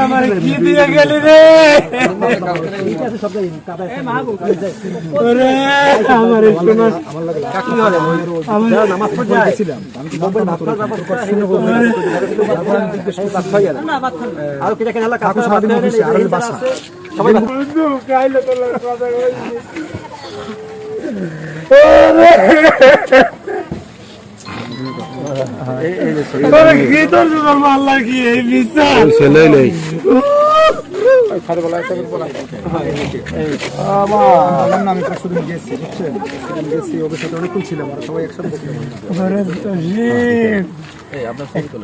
আমার কি দিয়ে গেলি রে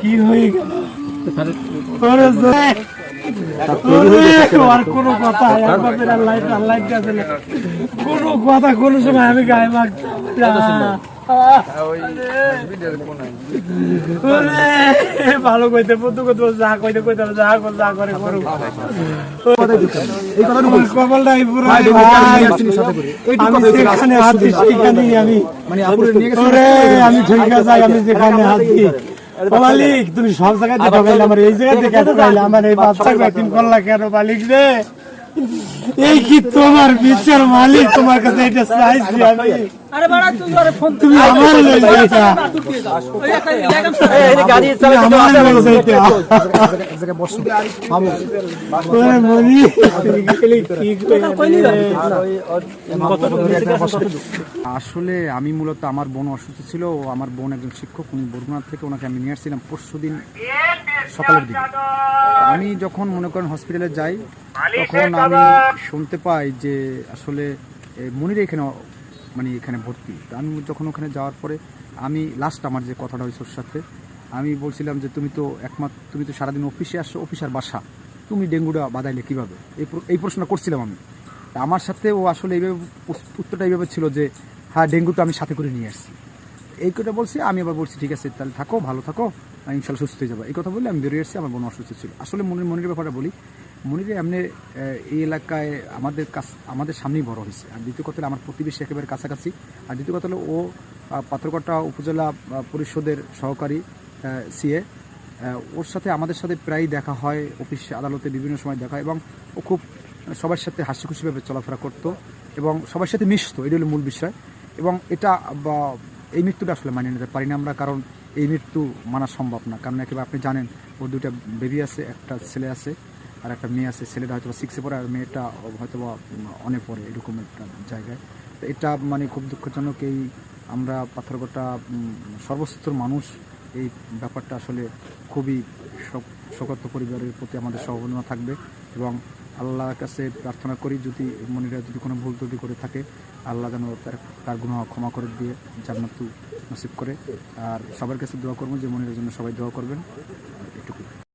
কি হয়ে গেল কোনো কথা কোনো কথা কোনো সময় আমি গায়ে ভালো কইতে যা কইতে কইতে যা করে করু কপালটাই পুরো যেখানে হাত দিই সেখানেই আমি আমি ঝুঁকা যাই আমি যেখানে হাত দিই মালিক তুমি সব জায়গায় ঢোকাইলে আমার এই জায়গায় দেখে ঢোকাইলে আমার এই বাচ্চাকে একদিন করলা কেন মালিক রে এই কি তোমার বিচার মালিক তোমার কাছে এটা চাইছি আমি তুমি আমার লই যাইতা এই গাড়ি চালা আমার লই যাইতা এক জায়গায় বসো মামু ওরে মনি আসলে আমি মূলত আমার বোন অসুস্থ ছিল, আমার বোন একজন শিক্ষক, উনি বরগুনা থেকে, ওনাকে আমি নিয়ে আসছিলাম পরশুদিন সকালের দিকে। আমি যখন মনে করেন হসপিটালে যাই তখন আমি শুনতে পাই যে আসলে মনির এখানে ভর্তি। আমি যখন ওখানে যাওয়ার পরে আমি লাস্ট আমার যে কথাটা হয়েছে ওর সাথে, আমি বলছিলাম যে তুমি তো সারাদিন অফিসে আসছো, অফিসার বাসা, তুমি ডেঙ্গুটা বাঁধাইলে কীভাবে, এই প্রশ্ন করছিলাম আমি। আমার সাথে ও আসলে এইভাবে উত্তরটা এইভাবে ছিল যে হ্যাঁ ডেঙ্গুটা আমি সাথে করে নিয়ে আসছি, এই কথা বলছি। আমি আবার বলছি ঠিক আছে তাহলে থাকো, ভালো থাকো, ইনশাল্লাহ সুস্থ হয়ে যাবো, এই কথা বলে আমি বেরিয়ে এসেছি। আমার বোন অসুস্থ ছিল। আসলে মনিরের ব্যাপারটা বলি, মনিরে এমনি এই এলাকায় আমাদের সামনেই বড় হয়েছে। আর দ্বিতীয় কথা হলো আমার প্রতিবেশী একেবারে কাছাকাছি। আর দ্বিতীয় কথা হলো ও পাথরঘাটা উপজেলা পরিষদের সহকারী সিএ। ওর সাথে আমাদের সাথে প্রায়ই দেখা হয়, অফিস আদালতে বিভিন্ন সময় দেখা হয়, এবং ও খুব সবার সাথে হাসি খুশিভাবে চলাফেরা করতো এবং সবার সাথে মিশতো, এটা হলো মূল বিষয়। এবং এই মৃত্যুটা আসলে মানিয়ে নিতে পারি না আমরা, কারণ এই মৃত্যু মানা সম্ভব না। কারণ একেবারে আপনি জানেন ওর দুইটা বেবি আছে, একটা ছেলে আছে আর একটা মেয়ে আছে। ছেলেটা হয়তো 6-এ পড়ে আর মেয়েটা হয়তো অনেক পড়ে, এরকম একটা জায়গায়। তো এটা খুব দুঃখজনক। এই আমরা পাথরঘাটা সর্বস্তর মানুষ এই ব্যাপারটা আসলে খুবই শোকার্ত পরিবারের প্রতি আমাদের সহমর্মিতা থাকবে এবং আল্লাহর কাছে প্রার্থনা করি যদি মনিরা যদি কোনো ভুল ত্রুটি করে থাকে, আল্লাহ যেন তার গুনাহ ক্ষমা করে দিয়ে জান্নাত নসিব করে। আর সবার কাছে দোয়া করবো যে মনিরের জন্য সবাই দোয়া করবেন।